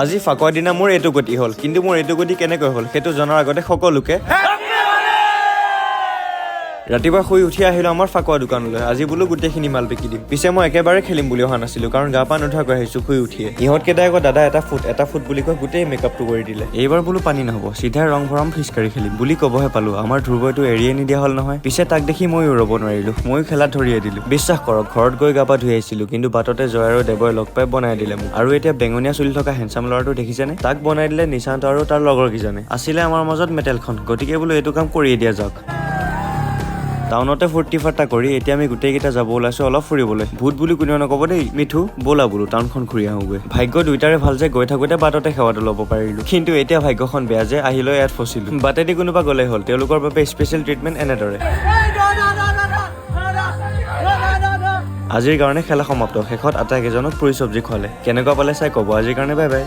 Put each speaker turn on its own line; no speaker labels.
আজি ফাকুৱাৰ দিনা মোৰ এইটো গতি হ'ল, কিন্তু মোৰ এইটো গতি কেনেকৈ হ'ল সেইটো জনাৰ আগতে সকলোকে ৰাতিপুৱা শুই উঠি আহিলো আমাৰ ফাকুৱা দোকানলৈ। আজি বোলো গোটেইখিনি মাল বিকি দিম। পিছে মই একেবাৰে খেলিম বুলি অহা নাছিলো, কাৰণ গা পা নোধোৱাকৈ আহিছো শুই উঠিয়ে। ইহঁতকেইটাই আকৌ দাদা এটা ফুট বুলি কৈ গোটেই মেকআপটো কৰি দিলে। এইবাৰ বোলো পানী নহ'ব, চিধাই ৰং ভৰাম ফিচকাৰী খেলিম বুলি ক'বহে পালো আমাৰ ধ্ৰুৱইটো এৰিয়ে নিদিয়া হ'ল নহয়। পিছে তাক দেখি ময়ো ৰ'ব নোৱাৰিলো, ময়ো খেলাত ধৰিয়ে দিলো। বিশ্বাস কৰক ঘৰত গৈ গা পা ধুই আহিছিলো, কিন্তু বাটতে জয় আৰু দেৱই লগ পাই বনাই দিলে মোক। আৰু এতিয়া বেঙুনীয়া চুলি থকা হেণ্ডচাম ল'ৰাটো দেখিছেনে? তাক বনাই দিলে নিশান্ত আৰু তাৰ লগৰ কেইজনে। আছিলে আমাৰ মাজত মেটেলখন, গতিকে বোলো এইটো কাম কৰিয়ে দিয়া যাওক। টাউনতে ফূৰ্তি ফাৰ্তা কৰি এতিয়া আমি গোটেইকেইটা যাব ওলাইছো অলপ ফুৰিবলৈ। ভূত বুলি কোনেও নক'ব দেই। মিঠু ব'লা বোলো টাউনখন ঘূৰি আহোগৈ। ভাগ্য দুইটাৰে ভাল যে গৈ থাকোঁতে বাটতে সেৱাটো ল'ব পাৰিলো, কিন্তু এতিয়া ভাগ্যখন বেয়া যে আহিলৈ ইয়াত ফচিলো। বাটেদি কোনোবা গ'লেই হ'ল, তেওঁলোকৰ বাবে স্পেচিয়েল ট্ৰিটমেণ্ট এনেদৰে। আজিৰ কাৰণে খেলা সমাপ্ত। শেষত আটাইকেইজনক পুৰি চব্জি খোৱালে। কেনেকুৱা পালে চাই ক'ব। আজিৰ কাৰণে বাই বাই।